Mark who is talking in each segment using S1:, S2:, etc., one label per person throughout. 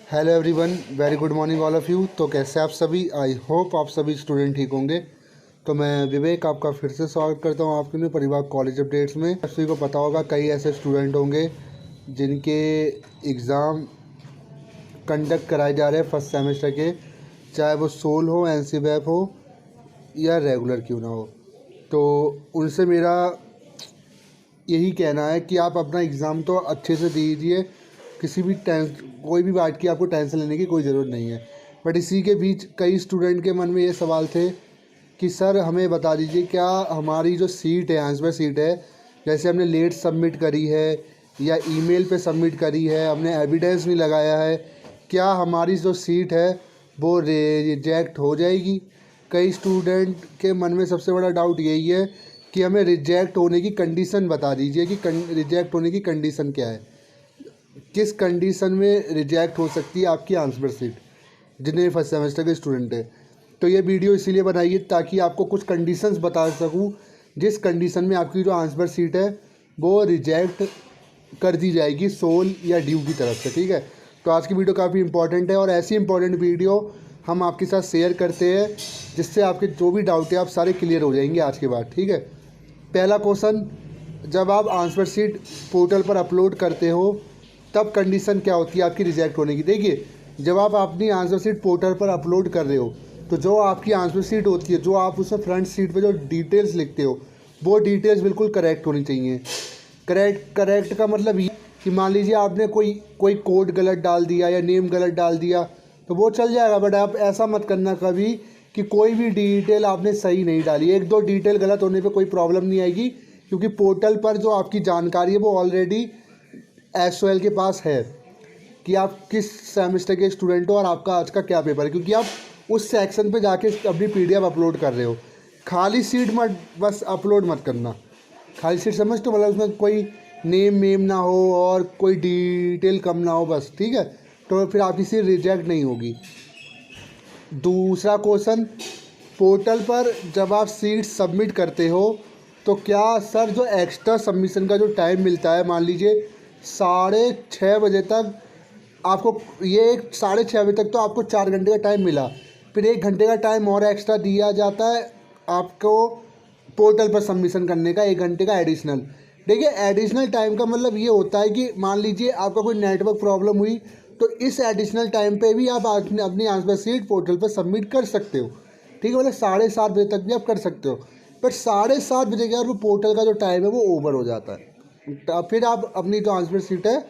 S1: Hello everyone, very good morning all of you. तो कैसे आप सभी? आई होप आप सभी स्टूडेंट ठीक होंगे। तो मैं विवेक आपका फिर से स्वागत करता हूँ आपके लिए परिवार कॉलेज अपडेट्स में। आप सभी को पता होगा कई ऐसे स्टूडेंट होंगे जिनके एग्ज़ाम कंडक्ट कराए जा रहे हैं फर्स्ट सेमेस्टर के, चाहे वो सोल हो, एनसीवैप हो या रेगुलर क्यों ना हो। तो उनसे मेरा यही कहना है कि आप अपना एग्ज़ाम तो अच्छे से दीजिए, किसी भी कोई भी बात की आपको टेंशन लेने की कोई ज़रूरत नहीं है। बट इसी के बीच कई स्टूडेंट के मन में ये सवाल थे कि सर हमें बता दीजिए, क्या हमारी जो सीट है, आंसर सीट है, जैसे हमने लेट सबमिट करी है या ईमेल पे सबमिट करी है, हमने एविडेंस नहीं लगाया है, क्या हमारी जो सीट है वो रिजेक्ट हो जाएगी? कई स्टूडेंट के मन में सबसे बड़ा डाउट यही है कि हमें रिजेक्ट होने की कंडीशन बता दीजिए कि रिजेक्ट होने की कंडीशन क्या है, किस कंडीशन में रिजेक्ट हो सकती है आपकी आंसर सीट, जितने फर्स्ट सेमेस्टर के स्टूडेंट हैं। तो ये वीडियो इसीलिए बनाई है ताकि आपको कुछ कंडीशंस बता सकूं जिस कंडीशन में आपकी जो आंसर सीट है वो रिजेक्ट कर दी जाएगी सोल या ड्यू की तरफ से। ठीक है, तो आज की वीडियो काफ़ी इंपॉर्टेंट है और ऐसी इंपॉर्टेंट वीडियो हम आपके साथ शेयर करते हैं जिससे आपके जो भी डाउट है आप सारे क्लियर हो जाएंगे आज के बाद। ठीक है, पहला क्वेश्चन, जब आप आंसर सीट पोर्टल पर अपलोड करते हो तब कंडीशन क्या होती है आपकी रिजेक्ट होने की? देखिए, जब आप अपनी आंसर सीट पोर्टल पर अपलोड कर रहे हो तो जो आपकी आंसर सीट होती है, जो आप उसमें फ्रंट सीट पे जो डिटेल्स लिखते हो वो डिटेल्स बिल्कुल करेक्ट होनी चाहिए। करेक्ट का मतलब ये कि मान लीजिए आपने कोई कोड गलत डाल दिया या नेम गलत डाल दिया तो वो चल जाएगा, बट आप ऐसा मत करना कभी कि कोई भी डिटेल आपने सही नहीं डाली। एक दो डिटेल गलत होने पे कोई प्रॉब्लम नहीं आएगी, क्योंकि पोर्टल पर जो आपकी जानकारी है वो ऑलरेडी एसओएल के पास है कि आप किस सेमेस्टर के स्टूडेंट हो और आपका आज का क्या पेपर है, क्योंकि आप उस सेक्शन पे जाके अपनी पीडीएफ अपलोड कर रहे हो। खाली सीट मत बस अपलोड मत करना। खाली सीट समझ, तो मतलब उसमें कोई नेम ना हो और कोई डिटेल कम ना हो बस। ठीक है, तो फिर आपकी सीट रिजेक्ट नहीं होगी। दूसरा क्वेश्चन, पोर्टल पर जब आप सीट सबमिट करते हो तो क्या सर जो एक्स्ट्रा सबमिशन का जो टाइम मिलता है, मान लीजिए 6:30 बजे तक आपको, ये 6:30 बजे तक तो आपको 4 घंटे का टाइम मिला, फिर 1 घंटे का टाइम और एक्स्ट्रा दिया जाता है आपको पोर्टल पर सबमिशन करने का, 1 घंटे का एडिशनल। देखिए, एडिशनल टाइम का मतलब ये होता है कि मान लीजिए आपका कोई नेटवर्क प्रॉब्लम हुई तो इस एडिशनल टाइम पे भी आप अपनी आंसर सीट पोर्टल पर सबमिट कर सकते हो। ठीक है, मतलब 7:30 बजे तक भी आप कर सकते हो, बट 7:30 बजे के बाद वो पोर्टल का जो टाइम है वो ओवर हो जाता है, फिर आप अपनी जो आंसर सीट है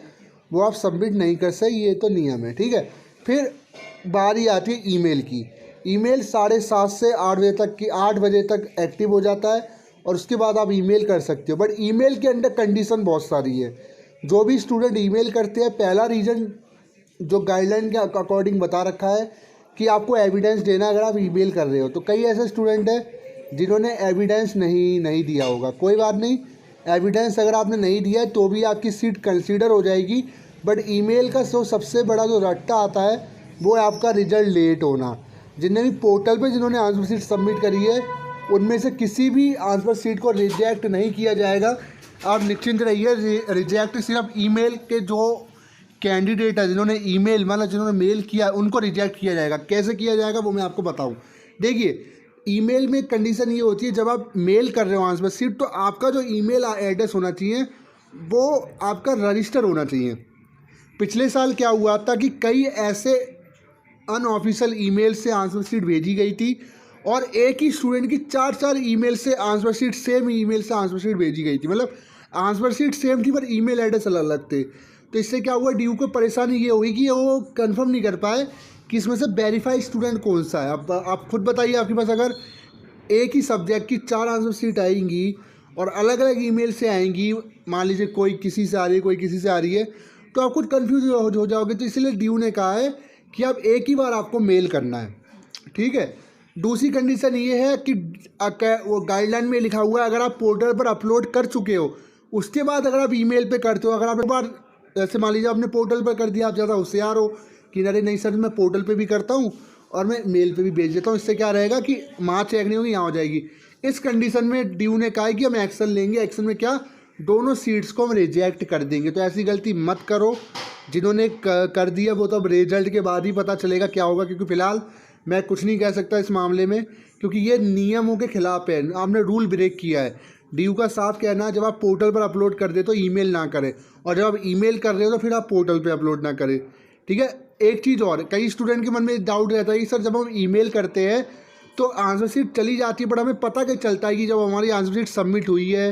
S1: वो आप सबमिट नहीं कर सकते, ये तो नियम है। ठीक है, फिर बारी आती है ईमेल की। ईमेल 7:30 से 8 बजे तक एक्टिव हो जाता है और उसके बाद आप ईमेल कर सकते हो, बट ईमेल के अंदर कंडीशन बहुत सारी है। जो भी स्टूडेंट ईमेल करते हैं, पहला रीज़न जो गाइडलाइन के अकॉर्डिंग बता रखा है कि आपको एविडेंस देना अगर आप ईमेल कर रहे हो। तो कई ऐसे स्टूडेंट हैं जिन्होंने एविडेंस नहीं दिया होगा, कोई बात नहीं, एविडेंस अगर आपने नहीं दिया है तो भी आपकी सीट कंसीडर हो जाएगी। बट ईमेल का सबसे बड़ा जो रट्टा आता है वो है आपका रिजल्ट लेट होना। जिन्हें भी पोर्टल पे जिन्होंने आंसर सीट सबमिट करी है उनमें से किसी भी आंसर सीट को रिजेक्ट नहीं किया जाएगा। आप निश्चिंत रहिए, रिजेक्ट सिर्फ ईमेल के जो कैंडिडेट है जिन्होंने ईमेल मतलब जिन्होंने मेल किया उनको रिजेक्ट किया जाएगा। कैसे किया जाएगा वो मैं आपको बताऊं। देखिए, ईमेल में कंडीशन ये होती है, जब आप मेल कर रहे हो आंसर सीट तो आपका जो ईमेल एड्रेस होना चाहिए वो आपका रजिस्टर होना चाहिए। पिछले साल क्या हुआ था कि कई ऐसे अनऑफिशियल ईमेल से आंसर सीट भेजी गई थी और एक ही स्टूडेंट की 4 ईमेल से आंसर सीट, सेम ईमेल से आंसर सीट भेजी गई थी, मतलब आंसर सीट सेम थी पर ईमेल एड्रेस अलग अलग थे। तो इससे क्या हुआ, ड्यू को परेशानी ये हुई कि वो कंफर्म नहीं कर पाए कि इसमें से वेरीफाई स्टूडेंट कौन सा है। अब आप खुद बताइए, आपके पास अगर एक ही सब्जेक्ट की 4 आंसर सीट आएंगी और अलग अलग ईमेल से आएंगी, मान लीजिए कोई किसी से आ रही है कोई किसी से आ रही है, तो आप खुद कन्फ्यूज हो जाओगे। तो इसलिए ड्यू ने कहा है कि अब एक ही बार आपको मेल करना है। ठीक है, दूसरी कंडीशन ये है कि वो गाइडलाइन में लिखा हुआ है, अगर आप पोर्टल पर अपलोड कर चुके हो उसके बाद अगर आप ईमेल पे करते हो, अगर आप एक बार जैसे मान लीजिए आपने पोर्टल पर कर दिया, आप ज़्यादा होशियार हो कि अरे नहीं सर मैं पोर्टल पे भी करता हूँ और मैं मेल पे भी भेज देता हूँ, इससे क्या रहेगा कि वहाँ चेक नहीं होगी, यहाँ हो जाएगी। इस कंडीशन में ड्यू ने कहा है कि हम एक्शन लेंगे। एक्शन में क्या, दोनों सीट्स को हम रिजेक्ट कर देंगे। तो ऐसी गलती मत करो, जिन्होंने कर दिया वो तो अब रिजल्ट के बाद ही पता चलेगा क्या होगा, क्योंकि फ़िलहाल मैं कुछ नहीं कह सकता इस मामले में, क्योंकि ये नियमों के खिलाफ है। आपने रूल ब्रेक किया है। डीयू का साफ कहना है जब आप पोर्टल पर अपलोड कर दे तो ईमेल ना करें, और जब आप ईमेल कर रहे हो तो फिर आप पोर्टल पे अपलोड ना करें। ठीक है। एक चीज़ और, कई स्टूडेंट के मन में डाउट रहता है कि सर जब हम ईमेल करते हैं तो आंसर शीट चली जाती है, बट हमें पता क्या चलता है कि जब हमारी आंसर शीट सबमिट हुई है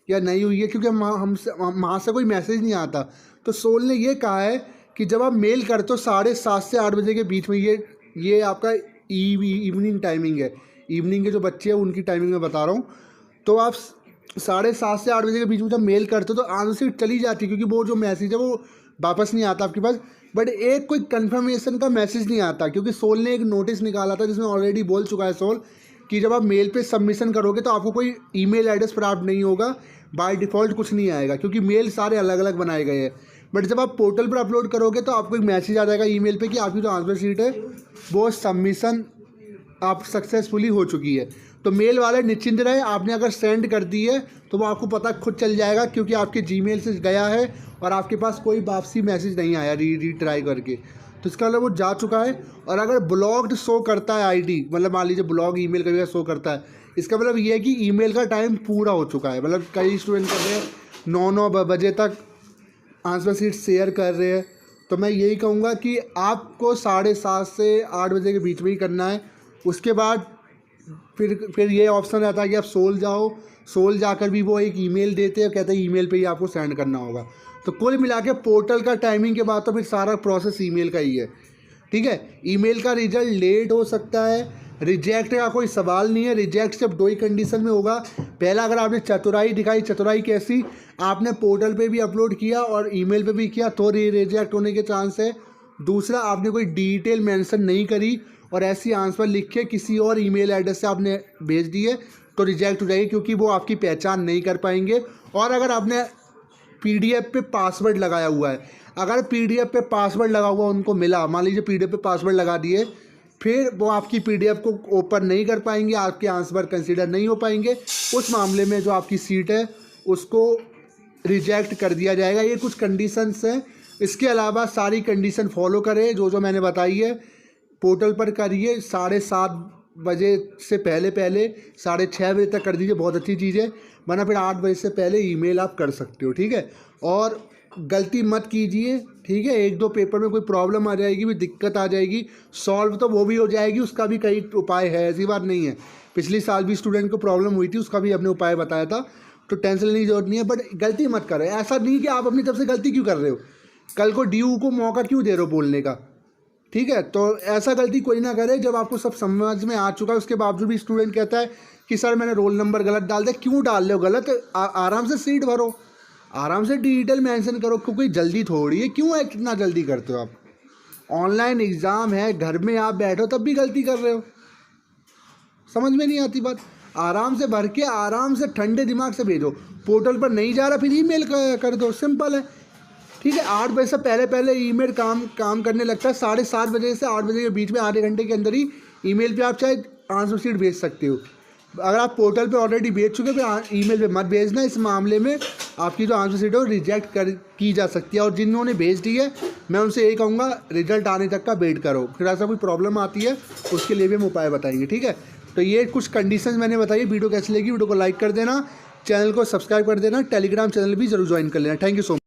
S1: या नहीं हुई है, क्योंकि वहाँ से कोई मैसेज नहीं आता। तो सोल ने ये कहा है कि जब आप मेल करते हो 7:30 से 8 बजे के बीच में, ये आपका इवनिंग टाइमिंग है। इवनिंग के जो बच्चे हैं उनकी टाइमिंग में बता रहा हूँ। तो आप 7:30 से 8 बजे के बीच में जब मेल करते हो तो आंसर शीट चली जाती है, क्योंकि वो जो मैसेज है वो वापस नहीं आता आपके पास। बट एक कोई कंफर्मेशन का मैसेज नहीं आता, क्योंकि सोल ने एक नोटिस निकाला था जिसमें ऑलरेडी बोल चुका है सोल कि जब आप मेल पे सबमिशन करोगे तो आपको कोई ईमेल एड्रेस प्राप्त नहीं होगा, बाय डिफ़ॉल्ट कुछ नहीं आएगा, क्योंकि मेल सारे अलग अलग बनाए गए हैं। बट जब आप पोर्टल पर अपलोड करोगे तो आपको एक मैसेज आ जाएगा ईमेल पे कि आपकी जो आंसर शीट है वो सबमिशन आप सक्सेसफुली हो चुकी है। तो मेल वाले निश्चिंत रहे, आपने अगर सेंड कर दी है तो वो आपको पता खुद चल जाएगा, क्योंकि आपके जीमेल से गया है और आपके पास कोई वापसी मैसेज नहीं आया रीट्राई करके। तो इसका मतलब वो जा चुका है। और अगर ब्लॉक्ड शो करता है आईडी, मतलब मान लीजिए ब्लॉग ईमेल कभी शो करता है, इसका मतलब ये है कि ईमेल का टाइम पूरा हो चुका है। मतलब कई स्टूडेंट कर रहे हैं 9 बजे तक आंसर शीट शेयर कर रहे हैं। तो मैं यही कहूँगा कि आपको 7:30 से 8 बजे के बीच में ही करना है। उसके बाद फिर ये ऑप्शन रहता है कि आप सोल जाओ, सोल जाकर भी वो एक ईमेल देते हैं, कहते हैं ईमेल पे ही आपको सेंड करना होगा। तो कुल मिला के पोर्टल का टाइमिंग के बाद तो फिर सारा प्रोसेस ईमेल का ही है। ठीक है। ईमेल का रिजल्ट लेट हो सकता है, रिजेक्ट का कोई सवाल नहीं है। रिजेक्ट सिर्फ 2 ही कंडीशन में होगा। पहला, अगर आपने चतुराई दिखाई, चतुराई कैसी, आपने पोर्टल पे भी अपलोड किया और ईमेल पे भी किया तो रिजेक्ट होने के चांस है। दूसरा, आपने कोई डिटेल मेंशन नहीं करी और ऐसी आंसर लिख के किसी और ईमेल एड्रेस से आपने भेज दिए तो रिजेक्ट हो जाएगी, क्योंकि वो आपकी पहचान नहीं कर पाएंगे। और अगर आपने पीडीएफ पे पासवर्ड लगाया हुआ है, अगर पीडीएफ पे पासवर्ड लगा हुआ उनको मिला, मान लीजिए पीडीएफ पे पासवर्ड लगा दिए, फिर वो आपकी पीडीएफ को ओपन नहीं कर पाएंगे, आपके आंसर कंसीडर नहीं हो पाएंगे। उस मामले में जो आपकी सीट है उसको रिजेक्ट कर दिया जाएगा। ये कुछ कंडीशंस हैं। इसके अलावा सारी कंडीशन फॉलो करें जो मैंने बताई है। पोर्टल पर करिए 7:30 बजे से पहले 6:30 बजे तक कर दीजिए, बहुत अच्छी चीज़ है। वरना फिर 8 बजे से पहले ईमेल आप कर सकते हो। ठीक है। और गलती मत कीजिए। ठीक है। 1-2 पेपर में कोई प्रॉब्लम आ जाएगी, भी दिक्कत आ जाएगी, सॉल्व तो वो भी हो जाएगी, उसका भी कई उपाय है, ऐसी बात नहीं है। पिछले साल भी स्टूडेंट को प्रॉब्लम हुई थी, उसका भी हमने उपाय बताया था, तो टेंशन लेने की जरूरत नहीं है। बट गलती मत करें। ऐसा नहीं कि आप अपनी तरफ से गलती क्यों कर रहे हो, कल को डीयू को मौका क्यों दे रहे हो बोलने का। ठीक है। तो ऐसा गलती कोई ना करे। जब आपको सब समझ में आ चुका है उसके बावजूद भी स्टूडेंट कहता है कि सर मैंने रोल नंबर गलत डाल दिया, क्यों डाल रहे हो गलत, आराम से सीट भरो, आराम से डिटेल मेंशन करो, क्योंकि जल्दी थोड़ी है, क्यों है कितना जल्दी करते हो आप। ऑनलाइन एग्ज़ाम है, घर में आप बैठो तब भी गलती कर रहे हो, समझ में नहीं आती बात। आराम से भर के आराम से ठंडे दिमाग से भेजो। पोर्टल पर नहीं जा रहा फिर ईमेल कर दो, सिंपल है। ठीक है। 8 बजे से पहले ईमेल काम करने लगता है। 7:30 बजे से 8 बजे के बीच में आधे घंटे के अंदर ही ईमेल पे आप चाहे आंसर शीट भेज सकते हो। अगर आप पोर्टल पे ऑलरेडी भेज चुके फिर ईमेल पे मत भेजना। इस मामले में आपकी जो आंसर शीट है वो रिजेक्ट की जा सकती है। और जिन्होंने भेज दी है मैं उनसे यही कहूँगा रिजल्ट आने तक का वेट करो, फिर ऐसा कोई प्रॉब्लम आती है उसके लिए भी हम उपाय बताएंगे। ठीक है। तो ये कुछ कंडीशंस मैंने बताई। वीडियो कैसी लगी, वीडियो को लाइक कर देना, चैनल को सब्सक्राइब कर देना, टेलीग्राम चैनल भी जरूर ज्वाइन कर लेना। Thank you so much.